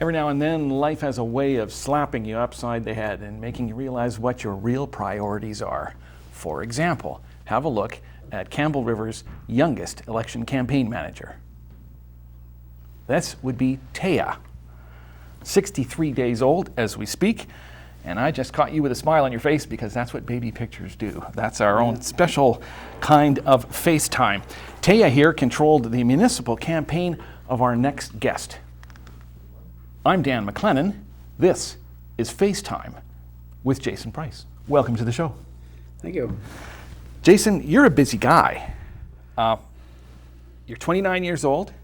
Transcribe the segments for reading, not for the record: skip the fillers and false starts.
Every now and then, life has a way of slapping you upside the head and making you realize what your real priorities are. For example, have a look at Campbell River's youngest election campaign manager. This would be Taya, 63 days old as we speak, and I just caught you with a smile on your face because that's what baby pictures do. That's our own special kind of FaceTime. Taya here controlled the municipal campaign of our next guest. I'm Dan McLennan. This is FaceTime with Jason Price. Welcome to the show. Thank you. Jason, you're a busy guy. You're 29 years old.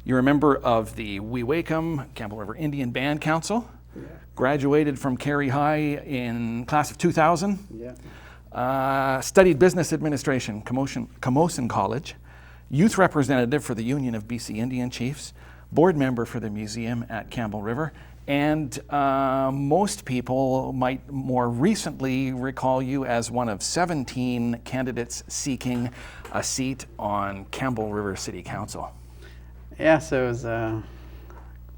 You're a member of the Wee Wakem Campbell River Indian Band Council. Yeah. Graduated from Carey High in class of 2000. Yeah. Studied business administration, Camosun College. Youth representative for the Union of BC Indian Chiefs. Board member for the museum at Campbell River, and most people might more recently recall you as one of 17 candidates seeking a seat on Campbell River City Council. Yeah, so it was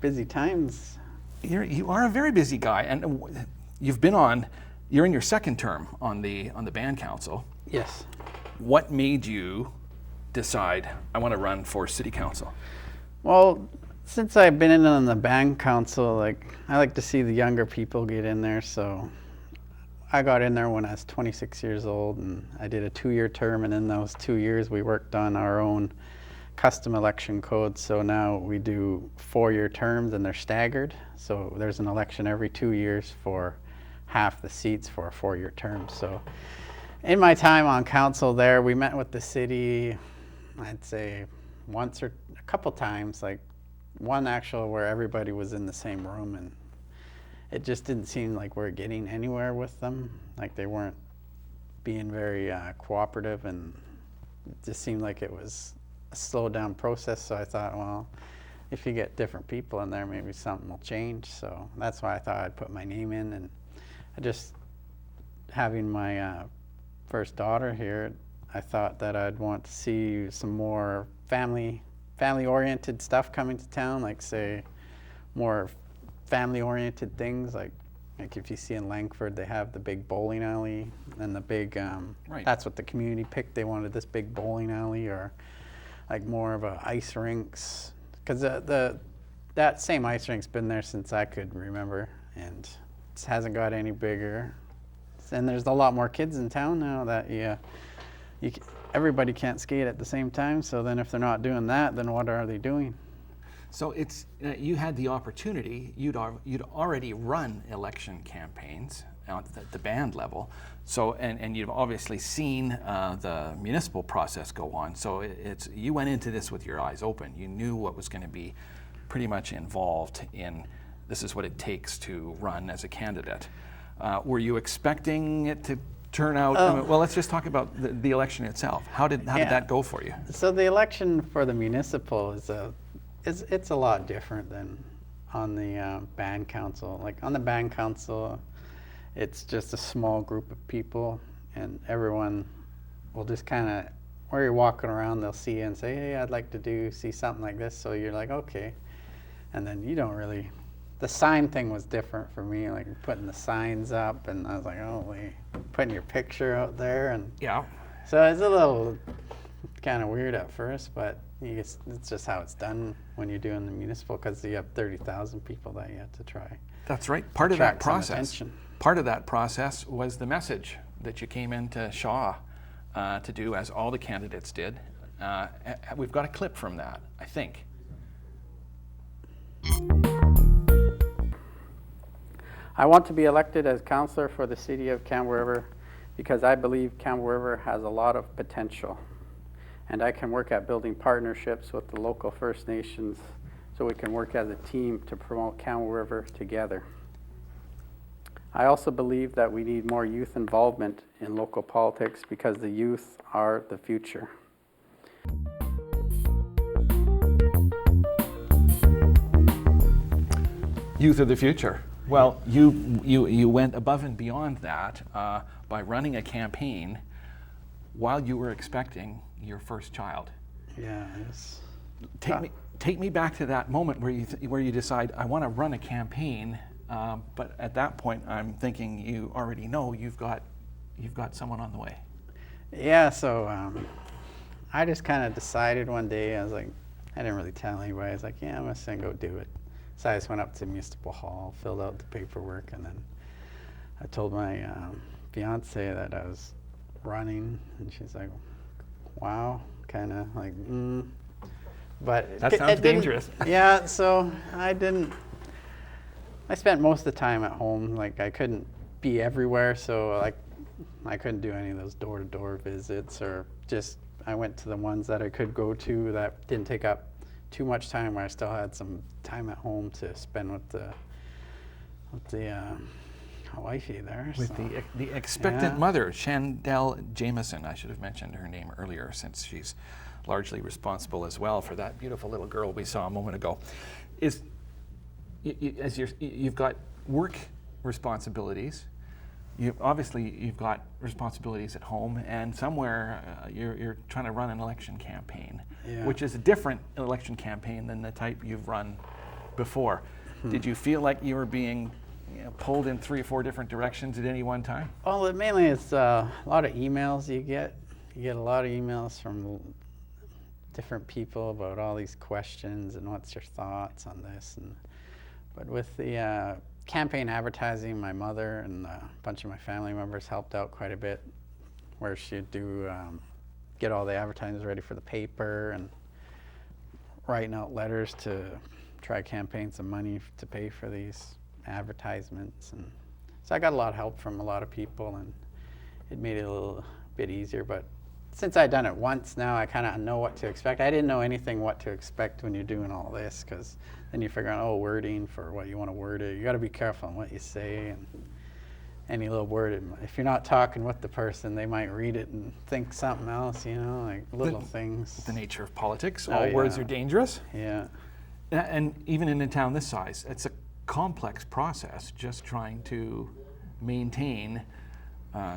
busy times. You are a very busy guy, and you're in your second term on the band council. Yes. What made you decide, I want to run for city council? Well, since I've been in on the band council, I like to see the younger people get in there, so I got in there when I was 26 years old, and I did a 2-year term, and in those 2 years we worked on our own custom election codes. So now we do 4-year terms, and they're staggered, so there's an election every 2 years for half the seats for a 4-year term. So in my time on council there, we met with the city, I'd say once or a couple times, like one actual where everybody was in the same room, and it just didn't seem like we're getting anywhere with them. Like they weren't being very cooperative, and it just seemed like it was a slowed down process. So I thought, well, if you get different people in there, maybe something will change. So that's why I thought I'd put my name in. And I just, having my first daughter here, I thought that I'd want to see some more family-oriented stuff coming to town, like say more family-oriented things, like if you see in Langford, they have the big bowling alley and the big, right. That's what the community picked. They wanted this big bowling alley, or like more of a ice rinks, because that same ice rink's been there since I could remember, and it hasn't got any bigger. And there's a lot more kids in town now that everybody can't skate at the same time, so then if they're not doing that, then what are they doing? So it's you had the opportunity, you'd already run election campaigns at the band level, so and you've obviously seen the municipal process go on, so you went into this with your eyes open. You knew what was going to be pretty much involved in, this is what it takes to run as a candidate. Were you expecting it to turn out? Well, let's just talk about the election itself. How did that go for you? So the election for the municipal it's a lot different than on the band council. Like on the band council, it's just a small group of people, and everyone will just kind of, where you're walking around, they'll see you and say, hey, I'd like to see something like this. So you're like, okay, and then you don't really. The sign thing was different for me, like putting the signs up, and I was like, oh, wait, putting your picture out there, and yeah. So it's a little kind of weird at first, but it's just how it's done when you're doing the municipal, because you have 30,000 people that you have to try. That's right. Part of that process was the message that you came into Shaw to do, as all the candidates did. We've got a clip from that, I think. I want to be elected as councillor for the city of Campbell River because I believe Campbell River has a lot of potential, and I can work at building partnerships with the local First Nations so we can work as a team to promote Campbell River together. I also believe that we need more youth involvement in local politics because the youth are the future. Youth of the future. Well, you went above and beyond that by running a campaign while you were expecting your first child. Yeah, it's take me back to that moment where you decide, I want to run a campaign, but at that point, I'm thinking you already know you've got someone on the way. Yeah, so I just kind of decided one day, I was like, I didn't really tell anybody. I was like, yeah, I'm just gonna go do it. So I just went up to Municipal Hall, filled out the paperwork, and then I told my fiance that I was running, and she's like, wow, kind of like, But that sounds dangerous. Yeah, so I spent most of the time at home. Like, I couldn't be everywhere, so like I couldn't do any of those door-to-door visits, or just I went to the ones that I could go to that didn't take up too much time, where I still had some time at home to spend with the wifey there. With the expectant mother, Shandell Jameson. I should have mentioned her name earlier, since she's largely responsible as well for that beautiful little girl we saw a moment ago. You've got work responsibilities. You've got responsibilities at home, and somewhere you're trying to run an election campaign, which is a different election campaign than the type you've run before. Did you feel like you were being pulled in 3 or 4 different directions at any one time? Well, mainly it's a lot of emails you get. You get a lot of emails from different people about all these questions and what's your thoughts on this. But with the campaign advertising, my mother and a bunch of my family members helped out quite a bit, where she'd do get all the advertising ready for the paper and writing out letters to try campaign some money to pay for these advertisements. And so I got a lot of help from a lot of people, and it made it a little bit easier. But since I'd done it once now, I kind of know what to expect. I didn't know anything what to expect when you're doing all this, because then you figure out, wording for what you want to word it. You got to be careful on what you say, and any little word, if you're not talking with the person, they might read it and think something else, like little things. The nature of politics. All words are dangerous. Yeah. And even in a town this size, it's a complex process, just trying to maintain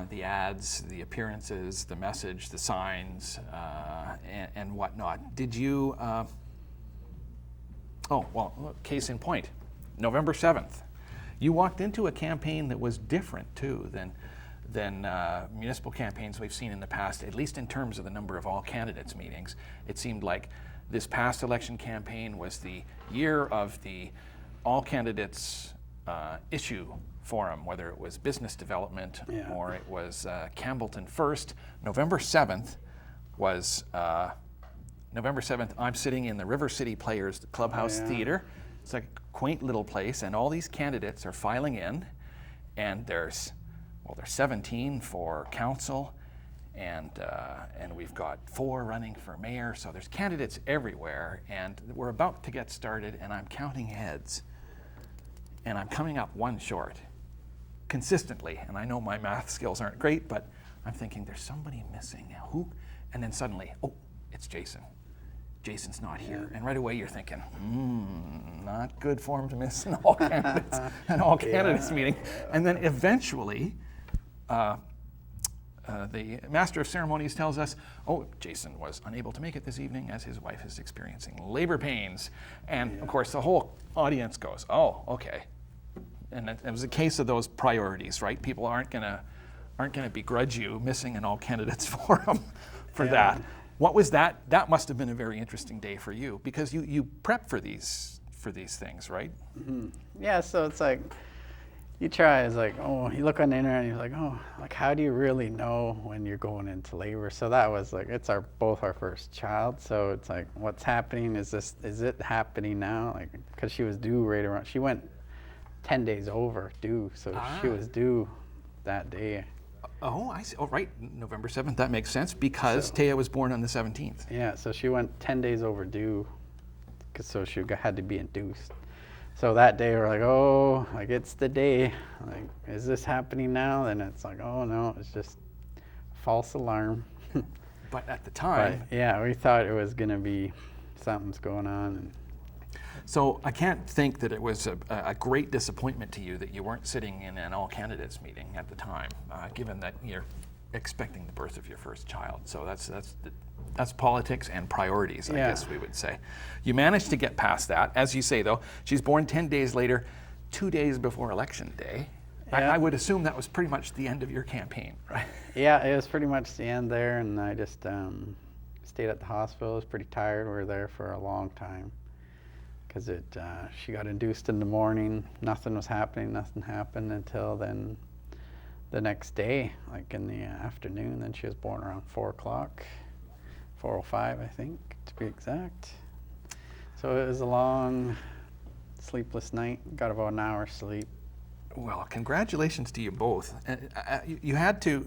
the ads, the appearances, the message, the signs, and whatnot. Did you, case in point, November 7th, you walked into a campaign that was different too than municipal campaigns we've seen in the past, at least in terms of the number of all candidates meetings. It seemed like this past election campaign was the year of the all candidates issue forum, whether it was business development or it was Campbellton First. November 7th, I'm sitting in the River City Players Clubhouse Theater. It's like a quaint little place, and all these candidates are filing in, and there's 17 for council, and we've got 4 running for mayor, so there's candidates everywhere, and we're about to get started, and I'm counting heads, and I'm coming up 1 short consistently, and I know my math skills aren't great, but I'm thinking there's somebody missing. Who? And then suddenly, it's Jason. Jason's not here. And right away you're thinking, not good for him to miss an all candidates meeting. And then eventually, the master of ceremonies tells us, Jason was unable to make it this evening as his wife is experiencing labor pains. And of course the whole audience goes, okay. And it was a case of those priorities, right? People aren't gonna begrudge you missing an all candidates forum for that. What was that? That must have been a very interesting day for you, because you prep for these things, right? Mm-hmm. Yeah, so it's like you try. It's like, you look on the internet and you're like, how do you really know when you're going into labor? So that was like, it's both our first child. So it's like, what's happening? Is it happening now? Like, because she was due right around. She went 10 days over due, so she was due that day. Oh, I see. Oh, right. November 7th. That makes sense, because Taya was born on the 17th. Yeah, so she went 10 days overdue, so she had to be induced. So that day we're like, it's the day. Like, is this happening now? Then it's like, no, it's just false alarm. But at the time. But, we thought it was going to be something's going on. So I can't think that it was a great disappointment to you that you weren't sitting in an all candidates meeting at the time, given that expecting the birth of your first child. So that's politics and priorities, I guess we would say. You managed to get past that. As you say, though, she's born 10 days later, 2 days before Election Day. Yeah. I would assume that was pretty much the end of your campaign, right? Yeah, it was pretty much the end there, and I just stayed at the hospital. I was pretty tired. We were there for a long time because she got induced in the morning. Nothing was happening. Nothing happened until then the next day, like in the afternoon. Then she was born around 4 o'clock, 4:05, I think, to be exact. So it was a long, sleepless night. Got about an hour's sleep. Well, congratulations to you both. You had to,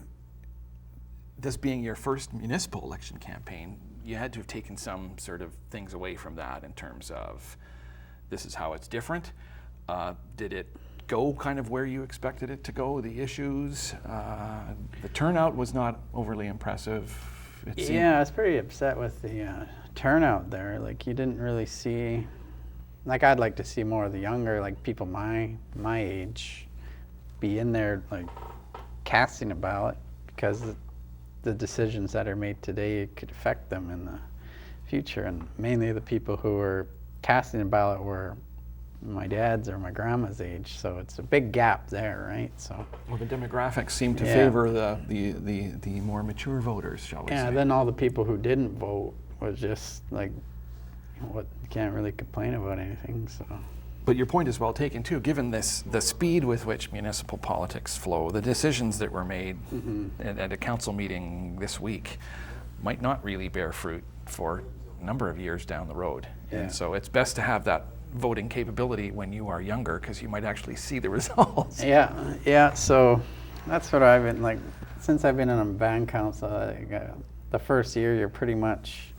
this being your first municipal election campaign, you had to have taken some sort of things away from that in terms of this is how it's different. Did it go kind of where you expected it to go, the issues? The turnout was not overly impressive. Yeah, I was pretty upset with the turnout there. Like, you didn't really see, like, I'd like to see more of the younger, like, people my age be in there, like, casting a ballot, because the decisions that are made today could affect them in the future. And mainly the people who were casting a ballot were my dad's or my grandma's age, so it's a big gap there, right? So, well, the demographics seem to favor the more mature voters, shall we say. Yeah, then all the people who didn't vote was just like, what, you can't really complain about anything. So, but your point is well taken too, given the speed with which municipal politics flow. The decisions that were made at a council meeting this week might not really bear fruit for a number of years down the road. And so it's best to have that voting capability when you are younger, because you might actually see the results. Yeah, so that's what I've been like, since I've been in a band council. The first year you're pretty much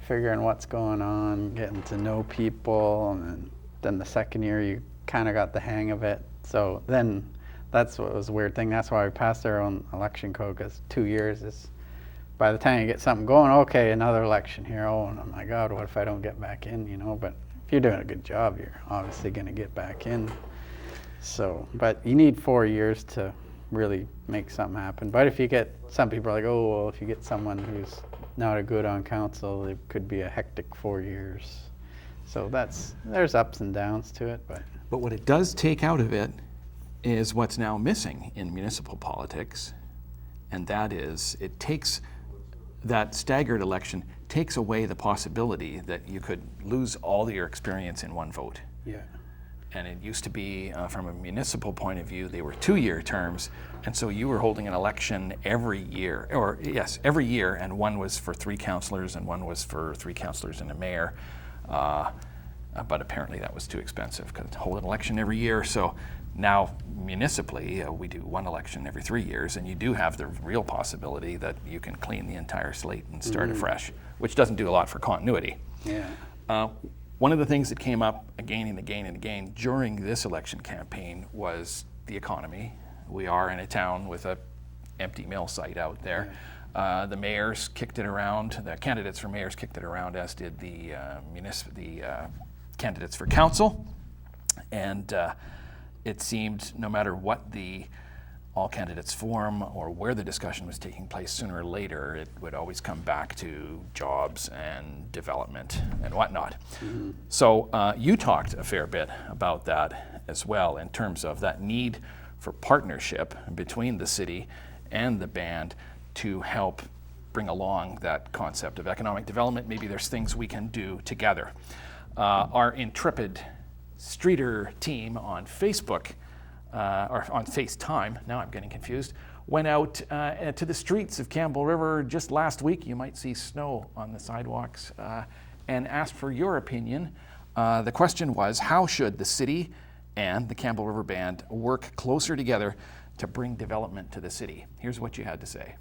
figuring what's going on, getting to know people, and then the second year you kind of got the hang of it. So then that's what was a weird thing. That's why we passed our own election code, because 2 years is, by the time you get something going, okay, another election here, oh my God, what if I don't get back in, you know? But if you're doing a good job, you're obviously going to get back in. So, but you need 4 years to really make something happen. But if you get, some people are like, oh, well, if you get someone who's not a good on council, it could be a hectic 4 years. So there's ups and downs to it. But what it does take out of it is what's now missing in municipal politics, and that is it takes that staggered election takes away the possibility that you could lose all your experience in one vote. Yeah. And it used to be, from a municipal point of view, they were 2-year terms, and so you were holding an election every year, every year, and one was for 3 councillors and one was for 3 councillors and a mayor. But apparently that was too expensive, because to hold an election every year. So now municipally, we do 1 election every 3 years, and you do have the real possibility that you can clean the entire slate and start afresh, which doesn't do a lot for continuity. Yeah. One of the things that came up again and again and again during this election campaign was the economy. We are in a town with an empty mill site out there. The mayors kicked it around, the candidates for mayors kicked it around, as did the candidates for council. And it seemed no matter what the all candidates forum or where the discussion was taking place, sooner or later it would always come back to jobs and development and whatnot. So you talked a fair bit about that as well, in terms of that need for partnership between the city and the band to help bring along that concept of economic development. Maybe there's things we can do together. Our intrepid streeter team on Facebook, or on FaceTime, now I'm getting confused, went out to the streets of Campbell River just last week. You might see snow on the sidewalks, and asked for your opinion. The question was, how should the city and the Campbell River Band work closer together to bring development to the city? Here's what you had to say.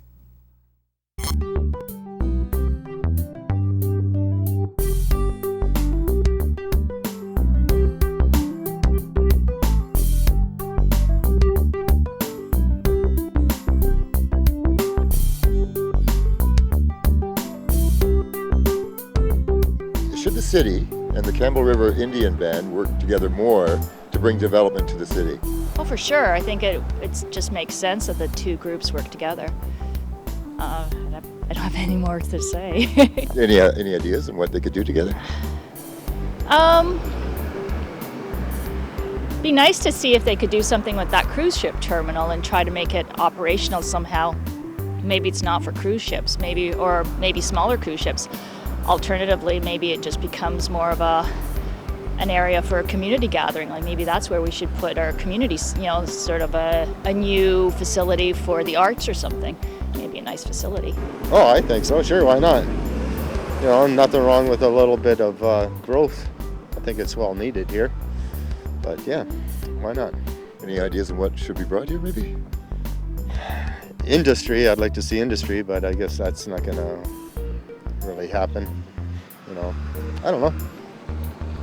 Should the city and the Campbell River Indian Band work together more to bring development to the city? Oh, for sure. I think it just makes sense that the 2 groups work together. I don't have any more to say. Any ideas on what they could do together? Be nice to see if they could do something with that cruise ship terminal and try to make it operational somehow. Maybe it's not for cruise ships, maybe smaller cruise ships. Alternatively, maybe it just becomes more of an area for a community gathering. Like maybe that's where we should put our communities, you know, sort of a new facility for the arts or something. Maybe a nice facility. Oh, I think so. Sure, why not? You know, nothing wrong with a little bit of growth. I think it's well needed here. But yeah, why not? Any ideas on what should be brought here, maybe? Industry, I'd like to see industry, but I guess that's not gonna really happen. You know, I don't know.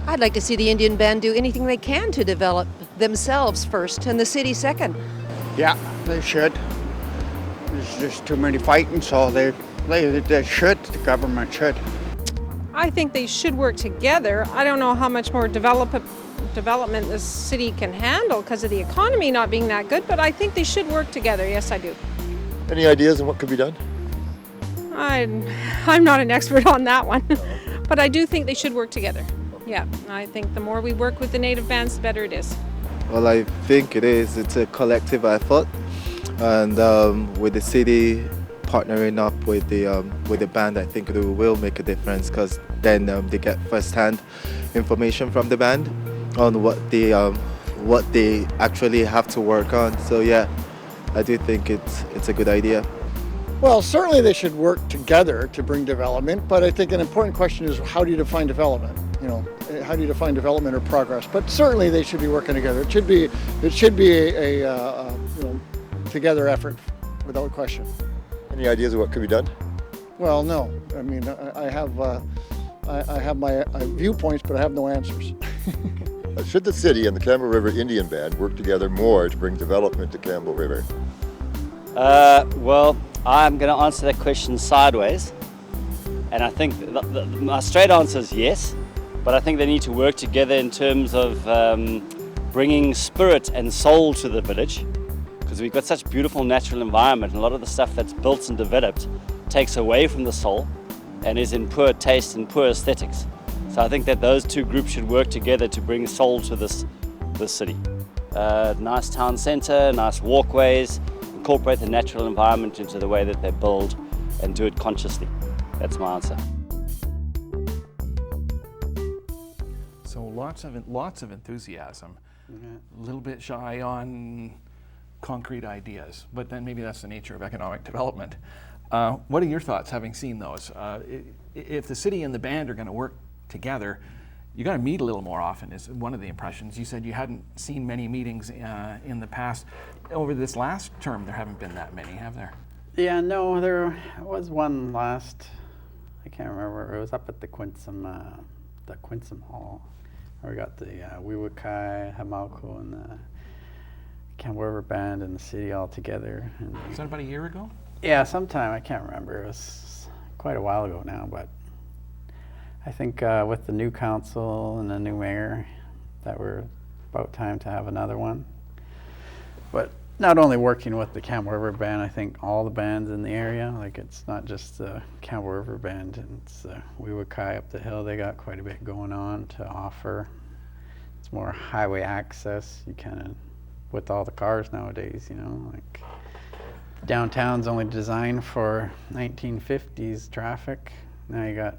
I'd like to see the Indian band do anything they can to develop themselves first and the city second. Yeah, they should. There's just too many fighting, so they should, the government should. I think they should work together. I don't know how much more development this city can handle because of the economy not being that good, but I think they should work together. Yes, I do. Any ideas on what could be done? I'm not an expert on that one, but I do think they should work together. Yeah, I think the more we work with the native bands, the better it is. Well, I think it is. It's a collective effort, and with the city partnering up with the band, I think it will make a difference because then they get first-hand information from the band on what they actually have to work on. So yeah, I do think it's a good idea. Well, certainly they should work together to bring development, but I think an important question is how do you define development? You know, how do you define development or progress? But certainly they should be working together. It should be a you know, together effort, without question. Any ideas of what could be done? Well, no. I mean, I have my viewpoints, but I have no answers. Should the city and the Campbell River Indian Band work together more to bring development to Campbell River? Well, I'm going to answer that question sideways, and I think my straight answer is yes, but I think they need to work together in terms of bringing spirit and soul to the village, because we've got such beautiful natural environment, and a lot of the stuff that's built and developed takes away from the soul and is in poor taste and poor aesthetics. So I think that those two groups should work together to bring soul to this city. Nice town centre, nice walkways, incorporate the natural environment into the way that they build and do it consciously. That's my answer. So lots of enthusiasm, a little bit shy on concrete ideas, but then maybe that's the nature of economic development. What are your thoughts, having seen those? If the city and the band are going to work together, you got to meet a little more often, is one of the impressions. You said you hadn't seen many meetings in the past. Over this last term, there haven't been that many, have there? Yeah, no, there was one last, I can't remember, it was up at the Quinsam Hall, where we got the Wiwakai, Hamalko, and the Campbell River Band and the city all together. And was that about a year ago? yeah, sometime, I can't remember, it was quite a while ago now, but I think with the new council and the new mayor, that we're about time to have another one. But not only working with the Campbell River Band, I think all the bands in the area, like it's not just the Campbell River Band, it's Wiwakai up the hill, they got quite a bit going on to offer. It's more highway access, you kind of, with all the cars nowadays, you know, like downtown's only designed for 1950s traffic. Now you got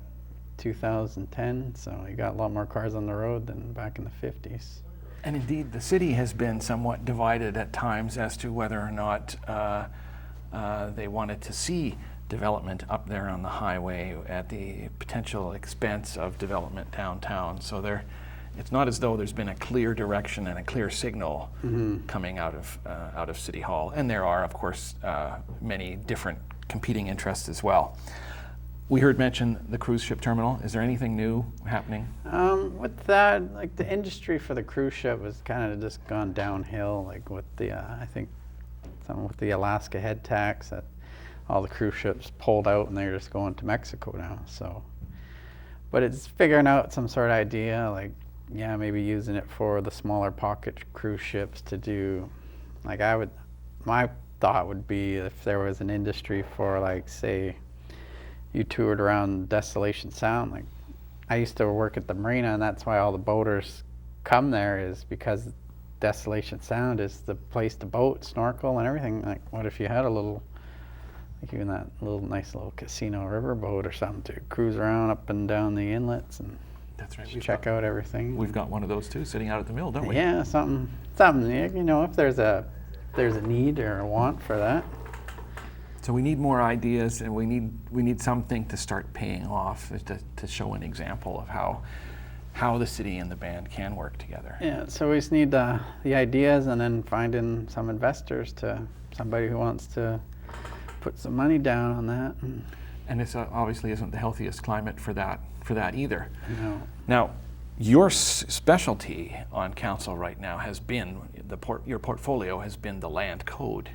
2010, so you got a lot more cars on the road than back in the 50s. And indeed, the city has been somewhat divided at times as to whether or not they wanted to see development up there on the highway at the potential expense of development downtown. So it's not as though there's been a clear direction and a clear signal coming out of City Hall. And there are, of course, many different competing interests as well. We heard mention the cruise ship terminal. Is there anything new happening? With that, like the industry for the cruise ship has kind of just gone downhill, like with the, I think, something with the Alaska head tax, that all the cruise ships pulled out and they're just going to Mexico now, so. But it's figuring out some sort of idea, like, yeah, maybe using it for the smaller pocket cruise ships to do, like my thought would be if there was an industry for, like, say, you toured around Desolation Sound. Like, I used to work at the marina, and that's why all the boaters come there, is because Desolation Sound is the place to boat, snorkel, and everything. Like, what if you had a little, like, even that little nice little casino riverboat or something to cruise around up and down the inlets and That's right. check out everything. We've got one of those too, sitting out at the mill, don't we? Yeah, something. You know, if there's a need or a want for that. So we need more ideas, and we need something to start paying off to show an example of how the city and the band can work together. Yeah, so we just need the ideas, and then finding some investors, somebody who wants to put some money down on that. And it's obviously isn't the healthiest climate for that either. No. Now, your specialty on council right now has been your portfolio has been the land code.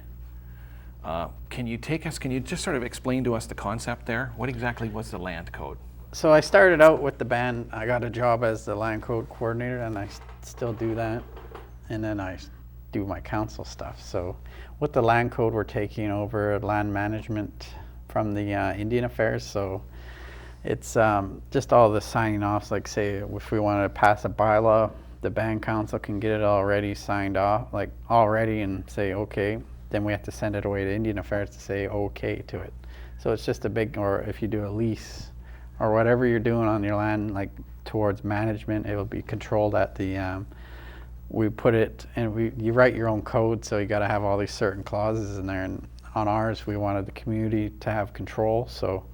Can you just sort of explain to us the concept there? What exactly was the land code? So I started out with the band. I got a job as the land code coordinator, and I still do that. And then I do my council stuff. So with the land code, we're taking over land management from the Indian Affairs. So it's just all the signing offs. Like, say, if we wanted to pass a bylaw, the band council can get it already signed off, like already, and say okay. Then we have to send it away to Indian Affairs to say okay to it. So it's just a big, or if you do a lease or whatever you're doing on your land, like towards management, it will be controlled at the, we put it, and you write your own code, so you got to have all these certain clauses in there. And on ours, we wanted the community to have control. So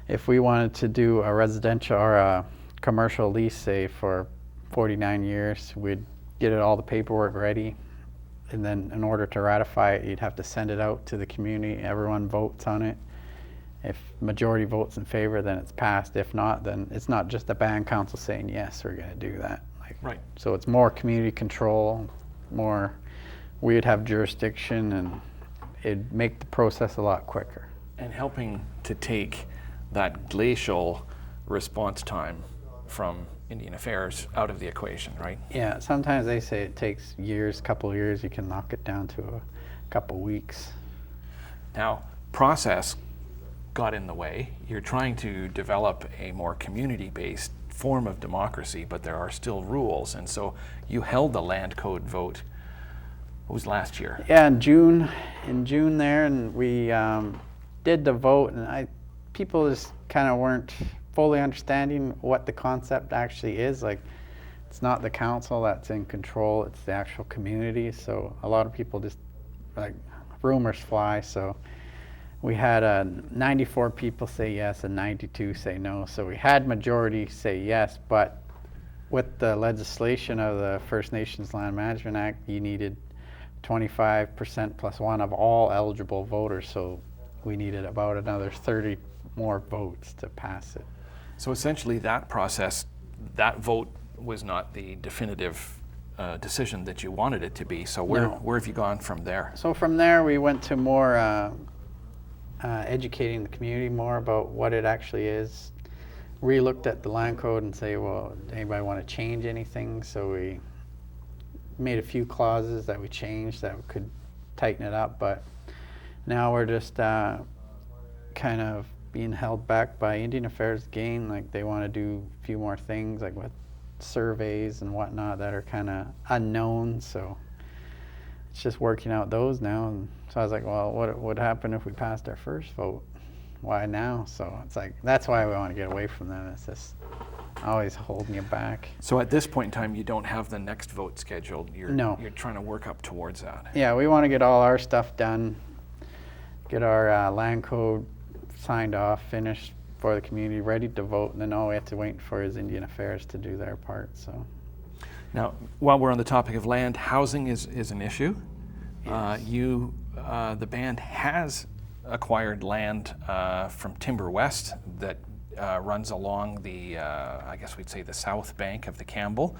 if we wanted to do a residential or a commercial lease, say for 49 years, we'd get all the paperwork ready. And then in order to ratify it, you'd have to send it out to the community. Everyone votes on it. If majority votes in favor, then it's passed. If not, then it's not just the band council saying, yes, we're going to do that. Right. So it's more community control, more, we'd have jurisdiction, and it'd make the process a lot quicker. And helping to take that glacial response time from Indian Affairs out of the equation, right? Yeah, sometimes they say it takes years, couple of years. You can knock it down to a couple weeks. Now, process got in the way. You're trying to develop a more community-based form of democracy, but there are still rules. And so you held the land code vote, what was last year? Yeah, in June there, and we did the vote, and people just kind of weren't fully understanding what the concept actually is. Like, it's not the council that's in control, it's the actual community. So a lot of people just, like, rumors fly. So we had 94 people say yes and 92 say no. So we had majority say yes, but with the legislation of the First Nations Land Management Act, you needed 25% plus one of all eligible voters. So we needed about another 30 more votes to pass it. So essentially that process, that vote was not the definitive decision that you wanted it to be. So where have you gone from there? So from there we went to more educating the community more about what it actually is. We looked at the land code and say, well, anybody want to change anything? So we made a few clauses that we changed that could tighten it up, but now we're just kind of being held back by Indian Affairs again. Like, they want to do a few more things, like with surveys and whatnot that are kind of unknown. So it's just working out those now. And so I was like, well, what would happen if we passed our first vote? Why now? So it's like, that's why we want to get away from that. It's just always holding you back. So at this point in time, you don't have the next vote scheduled. No. You're trying to work up towards that. Yeah, we want to get all our stuff done, get our land code signed off, finished for the community, ready to vote, and then all we have to wait for is Indian Affairs to do their part. So now, while we're on the topic of land, housing is an issue. Yes. The band has acquired land from Timber West that runs along the, I guess we'd say the south bank of the Campbell,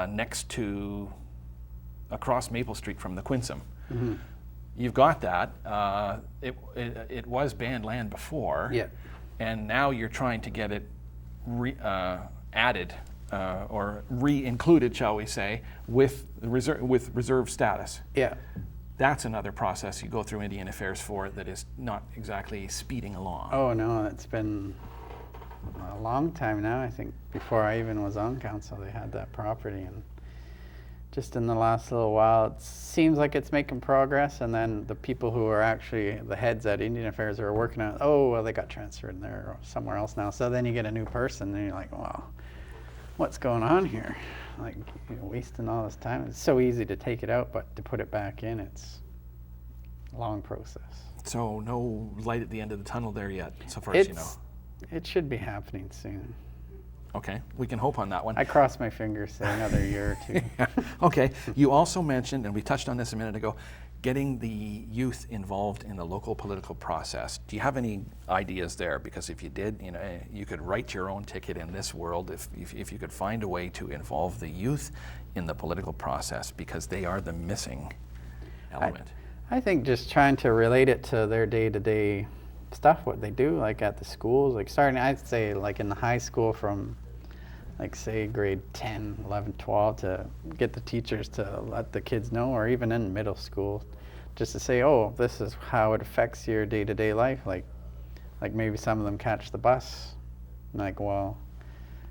next to, across Maple Street from the Quinsam. Mm-hmm. You've got that. It was band land before, yeah, and now you're trying to get it added or re-included, shall we say, with reserve status. Yeah. That's another process you go through Indian Affairs for that is not exactly speeding along. Oh no, it's been a long time now. I think before I even was on council, they had that property, and just in the last little while, it seems like it's making progress. And then the people who are actually the heads at Indian Affairs are working on, oh, well, they got transferred and they're somewhere else now. So then you get a new person, and you're like, wow, what's going on here? Like, you're wasting all this time. It's so easy to take it out, but to put it back in, it's a long process. So no light at the end of the tunnel there yet, so far as you know. It should be happening soon. Okay, we can hope on that one. I cross my fingers, say another year or two. Okay, you also mentioned, and we touched on this a minute ago, getting the youth involved in the local political process. Do you have any ideas there? Because if you did, you know, you could write your own ticket in this world if you could find a way to involve the youth in the political process, because they are the missing element. I think just trying to relate it to their day-to-day stuff, what they do, like at the schools, like starting, I'd say like in the high school from like say grade 10, 11, 12, to get the teachers to let the kids know, or even in middle school, just to say, oh, this is how it affects your day-to-day life. Like maybe some of them catch the bus, like, well,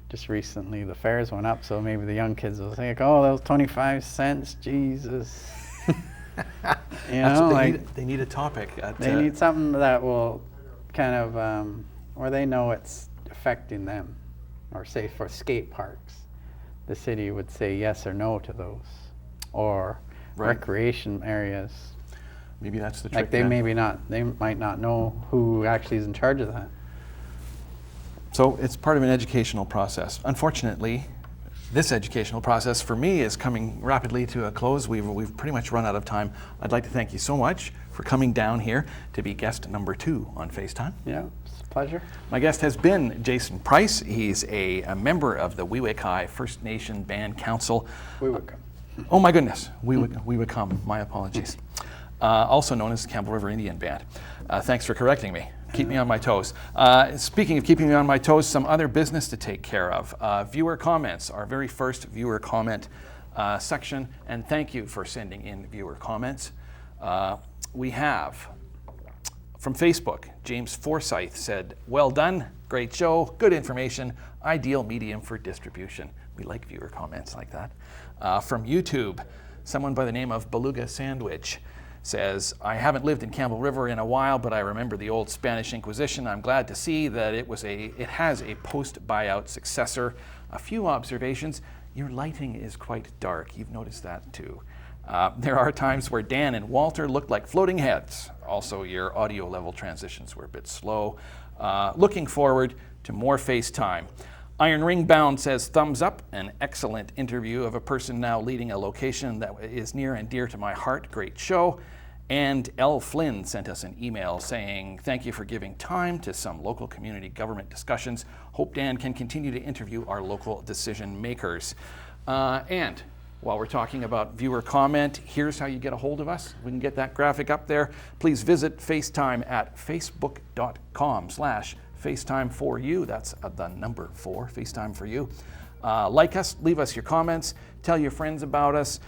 just recently the fares went up, so maybe the young kids will think, oh, that was 25 cents, Jesus. You know, they need a topic. They need something that will kind of, where they know it's affecting them. Or say for skate parks, the city would say yes or no to those. Or recreation areas. Maybe that's the trick. Like they might not know who actually is in charge of that. So it's part of an educational process. Unfortunately, this educational process for me is coming rapidly to a close. We've pretty much run out of time. I'd like to thank you so much for coming down here to be guest number 2 on FaceTime. Yeah, it's a pleasure. My guest has been Jason Price. He's a member of the Wee-Wee-Kai First Nation Band Council. Wee-Wee-Kai. Oh my goodness, Wee-Wee-Kai, my apologies. Also known as the Campbell River Indian Band. Thanks for correcting me. Keep me on my toes. Speaking of keeping me on my toes, some other business to take care of. Viewer comments, our very first viewer comment section, and thank you for sending in viewer comments. We have, from Facebook, James Forsyth said, well done, great show, good information, ideal medium for distribution. We like viewer comments like that. From YouTube, someone by the name of Beluga Sandwich says, I haven't lived in Campbell River in a while, but I remember the old Spanish Inquisition. I'm glad to see that it has a post-buyout successor. A few observations. Your lighting is quite dark. You've noticed that too. There are times where Dan and Walter looked like floating heads. Also, your audio level transitions were a bit slow. Looking forward to more FaceTime. Iron Ring Bound says, thumbs up, an excellent interview of a person now leading a location that is near and dear to my heart. Great show. And L. Flynn sent us an email saying, thank you for giving time to some local community government discussions. Hope Dan can continue to interview our local decision makers. And while we're talking about viewer comment, here's how you get a hold of us. We can get that graphic up there. Please visit FaceTime at facebook.com/FaceTime for you. That's the number 4, FaceTime for you. Like us, leave us your comments, tell your friends about us.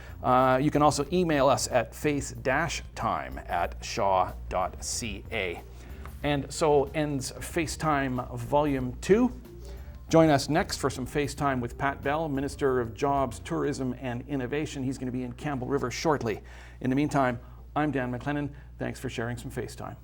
You can also email us at face-time@shaw.ca. And so ends FaceTime Volume 2. Join us next for some FaceTime with Pat Bell, Minister of Jobs, Tourism and Innovation. He's going to be in Campbell River shortly. In the meantime, I'm Dan McLennan. Thanks for sharing some FaceTime.